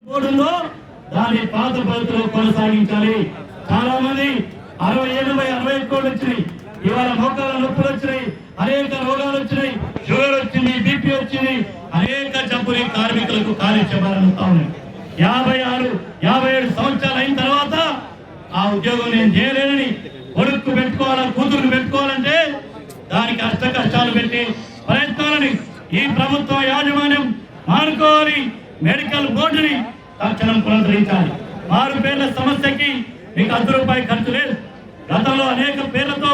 ఉందో దాని పాత పద్ధతిలో కొనసాగించాలి. చాలా మంది 60, 80, 60 కోట్లు వచ్చినాయి. ఇవాళ మోకాల నొప్పులు వచ్చినాయి, అనేక రోగాలు వచ్చినాయి, షుగర్ వచ్చింది, బీపీ వచ్చింది, అనేక జబ్బులు కార్మికులకు కార్యక్రమాలవుతా ఉన్నాయి. 56, 57 సంవత్సరాలు అయిన తర్వాత ఆ ఉద్యోగం నేను చేయలేనని కొడుకు పెట్టుకోవాలని, కూతురు పెట్టుకోవాలంటే దానికి కష్టాలు పెట్టి ప్రయత్నాలని ఈ ప్రభుత్వ యాజమాన్యం మానుకోవాలి. మెడికల్ బోర్డుని తక్షణం పునరుద్ధరించాలి. 6 పేర్ల సమస్యకి మీకు ₹1 ఖర్చు లేదు. గతంలో అనేక పేర్లతో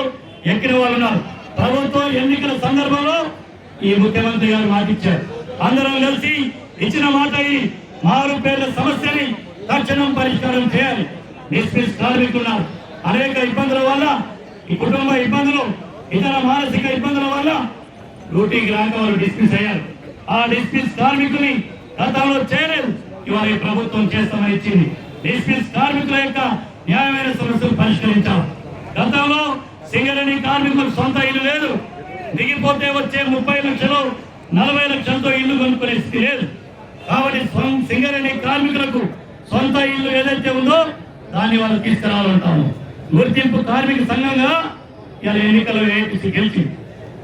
ఎక్కిన వాళ్ళు ఉన్నారు. ప్రభుత్వం ఎన్నికల సందర్భంలో ఈ ముఖ్యమంత్రి గారు మాటిచ్చారు. అందరం కలిసి ఇచ్చిన మాట ఈ 6 పేర్ల సమస్యని తక్షణం పరిష్కారం చేయాలి. డిస్మిస్ కార్మికులు అనేక ఇబ్బందుల వల్ల, ఈ కుటుంబ ఇబ్బందులు, ఇతర మానసిక ఇబ్బందుల వల్ల డ్యూటీకి రాక వారు డిస్మిస్ అయ్యారు. ఆ డిస్మిస్ కార్మికుని గతంలో చేయలేదు, ఇవాళ ఈ ప్రభుత్వం చేస్తామని ఇచ్చింది. డిస్మిస్ కార్మికుల యొక్క న్యాయమైన సమస్యలు పరిష్కరించాలి. గతంలో సింగరేణి కార్మికులకు సొంత ఇల్లు లేదు, దిగిపోతే వచ్చే 30 లక్షలు 40 లక్షలతో ఇల్లు కొనుక్కునే స్థితి లేదు. కాబట్టి సింగరేణి కార్మికులకు సొంత ఇల్లు ఏదైతే ఉందో దాన్ని వాళ్ళు తీసుకురావాలంటాము. గుర్తింపు కార్మిక సంఘంగా ఇలా ఎన్నికలు ఏపీసీ గెలిచింది.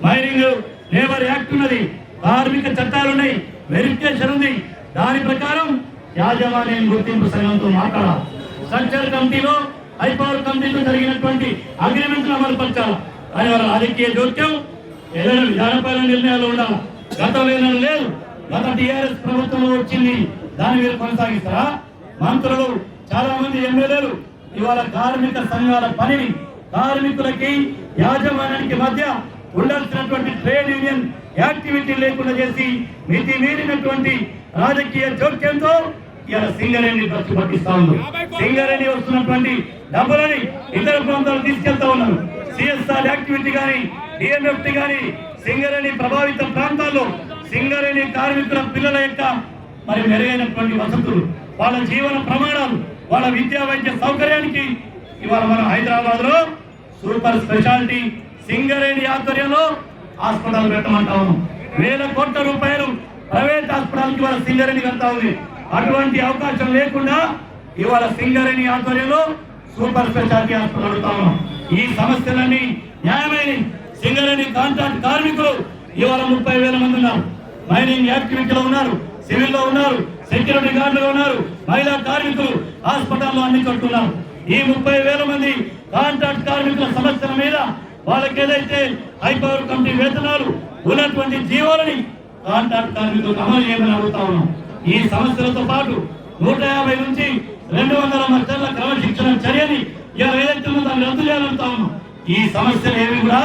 మైనింగ్ లేబర్ యాక్ట్ ఉన్నది, కార్మిక చట్టాలు ఉన్నాయి, వెరిఫికేషన్ ఉంది. దాని ప్రకారం యాజమాన్యం గుర్తింపు సంఘంతో మాట్లాడాలి. స్ట్రక్చర్ కమిటీలో, హైపవర్ కమిటీలో జరిగినటువంటి అగ్రిమెంట్లు అమలుపరచాలి. కానీ వాళ్ళ రాజకీయ జోక్యం ఏదైనా విధానపైన నిర్ణయాలు ఉండాలి. గతంలో ఏదైనా లేదు, గత టీఆర్ఎస్ ప్రభుత్వంలో వచ్చింది, దాని మీద కొనసాగిస్తారా? మంత్రులు, చాలా మంది ఎమ్మెల్యేలు ఇవాళ కార్మిక సంఘాల పనిని కార్మికులకి యాజమాన్యానికి మధ్య ఉండాల్సినటువంటి ట్రేడ్ యూనియన్ యాక్టివిటీ లేకుండా చేసి మితి మీరినటువంటి రాజకీయ జోక్యంతో ఇలా సింగరేణి ఖర్చు పట్టిస్తా ఉన్నారు. సింగరేణి వస్తున్నటువంటి డబ్బులని ఇతర ప్రాంతాలు తీసుకెళ్తా ఉన్నారు. సిఎస్ఆర్ యాక్టివిటీ కానీ, డిఎంఎఫ్టీ కానీ సింగరేణి ప్రభావిత ప్రాంతాల్లో సింగరేణి కార్మికుల పిల్లల యొక్క మరి మెరుగైనటువంటి వసతులు, వాళ్ళ జీవన ప్రమాణాలు, వాళ్ళ విద్యా వైద్య సౌకర్యానికి ఇవాళ మనం హైదరాబాద్ లో సూపర్ స్పెషాలిటీ సింగరేణి ఆధ్వర్యంలో హాస్పిటల్ పెట్టమంటా ఉన్నాం. ₹1,000 కోట్ల ప్రైవేట్ హాస్పిటల్కి ఇవాళ సింగరేణి వెళ్తా ఉంది. అటువంటి అవకాశం లేకుండా ఇవాళ సింగరేణి ఆధ్వర్యంలో సూపర్ స్పెషాలిటీ హాస్పిటల్ అడుగుతా ఉన్నాం. ఈ సమస్యలన్నీ న్యాయమైన సింగరేణి కాంట్రాక్ట్ కార్మికులు ఇవాళ 30,000 మంది ఉన్నారు. మైనింగ్ యాక్టివిటీలో ఉన్నారు, సివిల్లో ఉన్నారు, సెక్యూరిటీ గార్డులో ఉన్నారు, మహిళా కార్మికులు హాస్పిటల్లో అన్ని కట్టున్నారు. ఈ 30,000 మంది కాంట్రాక్ట్ కార్మికుల సమస్యల మీద వాళ్ళకి ఏదైతే హైపవర్ కమిటీ వేతనాలు ఉన్నటువంటి జీవోలని కాంట్రాక్ట్ కార్మికులకు అమలు చేయమని అడుగుతా ఉన్నాం. ఈ సమస్యలతో పాటు 150 నుంచి 200 మధ్యల క్రమశిక్షణ చర్యని ఏదైతే ఉందో దాన్ని రద్దు చేయాలంటా ఉన్నాం. ఈ సమస్యలు ఏవి కూడా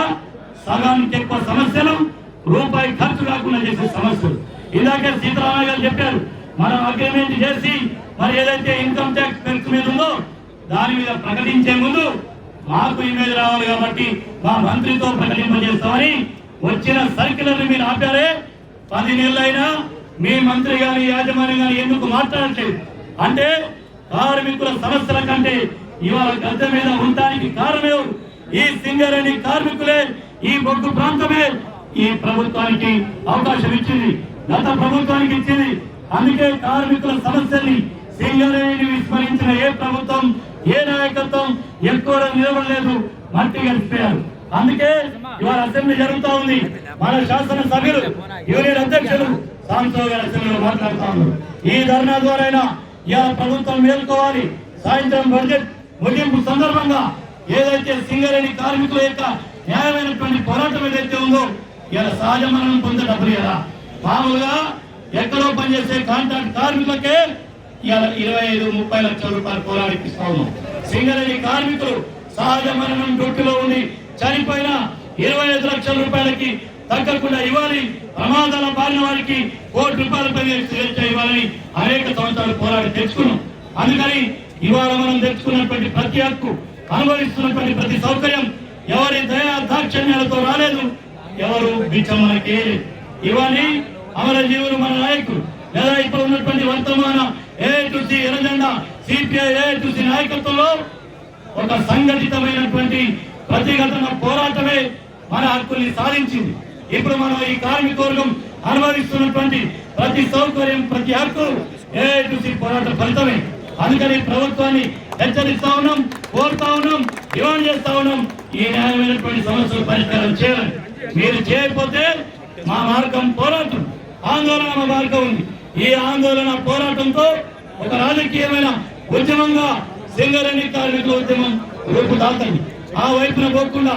సగానికి ఎక్కువ సమస్యలు ₹1 ఖర్చు కాకుండా చేసే సమస్యలు. ఇందాకే సీతారామయ్య గారు చెప్పారు, మనం అగ్రిమెంట్ చేసి మరి ఏదైతే ఇన్కమ్ ట్యాక్స్ పెంచు మీద ఉందో దాని మీద ప్రకటించే ముందు మాకు ఇమేజ్ రావాలి కాబట్టి మా మంత్రితో ప్రకటింపజేస్తామని వచ్చిన సర్క్యులర్ మీరు ఆపారే. 10 నెలలైనా మీ మంత్రి గాని యాజమాన్యం గాని ఎందుకు మాట్లాడట్లేదు అంటే కార్మికుల సమస్యల కంటే ఇవాళ గద్దె మీద ఉండడానికి కారణం ఈ సింగరేణి కార్మికులే, ఈ బొగ్గు ప్రాంతమే ఈ ప్రభుత్వానికి అవకాశం ఇచ్చింది, గత ప్రభుత్వానికి ఇచ్చింది. అందుకే కార్మికుల సమస్యల్ని సింగరేణి విస్మరించిన ఏ ప్రభుత్వం, ఏ నాయకత్వం ఎక్కువ నిలబడలేదు, మట్టి కలిసిపోయారు. అందుకే ఇవాళ అసెంబ్లీ జరుగుతూ ఉంది. మన శాసన సభ్యులు, యూనియన్ అధ్యక్షులు సాంసరావు గారు అసెంబ్లీలో మాట్లాడుతూ ఉన్నారు. ఈ ధర్నా ద్వారా ఇవాళ ప్రభుత్వం మేల్కోవాలి. సాయంత్రం బడ్జెట్ ముగింపు సందర్భంగా ఏదైతే సింగరేణి కార్మికుల యొక్క న్యాయమైనటువంటి పోరాటం ఏదైతే ఉందో ఇలా సహజ మరణం పొందే డబ్బులు కదా మామూలుగా ఎక్కడో పనిచేసే కాంట్రాక్ట్ కార్మికులకే ఇలా 25-30 లక్షల రూపాయలు పోరాడిపిస్తా ఉన్నాం. సింగరేణి కార్మికులు సహజ మరణం డ్యూటీలో ఉండి చనిపోయిన 25 లక్షల రూపాయలకి తగ్గకుండా ఇవ్వాలి. ప్రమాదాల బారిన వారికి ₹1,00,00,000 ఇవ్వాలని అనేక సంవత్సరాలు పోరాడి తెచ్చుకున్నాం. అందుకని ఇవాళ మనం తెచ్చుకున్నటువంటి ప్రతి హక్కు, అనుభవిస్తున్నటువంటి ప్రతి సౌకర్యం ఎవరి దయా దాక్షణ్యాలతో రాలేదు, ఎవరు బిచ్చం మనకి ఇవన్నీ అమరజీవులు మన నాయకులు లేదా ఇప్పుడు ఉన్నటువంటి వర్తమాన ఏఐటీసీ ఎర్రజెండా సిపిఐ ఏఐటీసీ నాయకత్వంలో ఒక సంఘటితమైనటువంటి ప్రతిఘటన పోరాటమే మన హక్కుల్ని సాధించింది. ఇప్పుడు మనం ఈ కార్మిక వర్గం అనుభవిస్తున్నటువంటి ప్రతి సౌకర్యం, ప్రతి హక్కు ఏఐటీసీ పోరాట ఫలితమే. అందుకని ప్రభుత్వాన్ని హెచ్చరిస్తా ఉన్నాం, కోరుతా ఉన్నాం, డిమాండ్ చేస్తా ఉన్నాం, ఈ న్యాయమైనటువంటి సమస్యలు పరిష్కారం చేయాలి. మీరు చేయకపోతే మా మార్గం పోరాటం, ఆందోళన మా మార్గం ఉంది. ఈ ఆందోళన పోరాటంతో ఒక రాజకీయమైన ఉద్యమంగా సింగరేణి కార్మికుల ఉద్యమం రూపుదాల్చింది. ఆ వైపున పోకుండా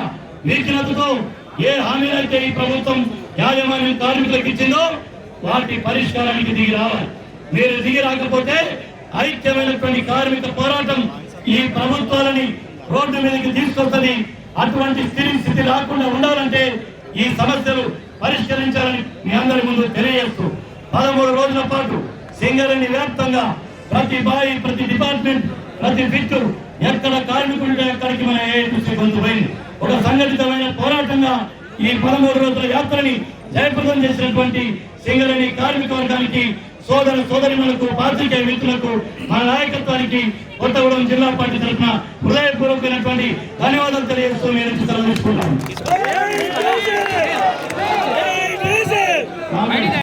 వీక్షణతతో ఏ హామీలైతే ఈ ప్రభుత్వం యాజమాన్యం కార్మికులకు ఇచ్చిందో వాటి పరిష్కారానికి దిగి రావాలి. మీరు దిగి రాకపోతే ఐక్యమైనటువంటి కార్మిక పోరాటం ఈ ప్రభుత్వాలని రోడ్డు మీదకి తీసుకొస్తుంది. అటువంటి స్థితి రాకుండా ఉండాలంటే ఈ సమస్యలు పరిష్కరించాలని మీ అందరి ముందు తెలియజేస్తూ 13 రోజుల పాటు సింగరేణి వ్యాప్తంగా ప్రతి బాయి, ప్రతి డిపార్ట్మెంట్, ప్రతి బిట్టు ఎక్కడ కార్మికులు ఎక్కడికి మన ఏఐటీసీ గొంతు పోయింది. ఒక సంఘటితమైన పోరాటంగా ఈ 13 రోజుల యాత్రని జయప్రదం చేసినటువంటి సింగరేణి కార్మిక వర్గానికి, సోదర సోదరిమణులకు, పాత్రికేయ మిత్రులకు, మన నాయకత్వానికి కొత్తగూడెం జిల్లా పార్టీ తరఫున హృదయపూర్వకమైనటువంటి ధన్యవాదాలు తెలియజేస్తూ నేను సెలవు తీసుకుంటాను.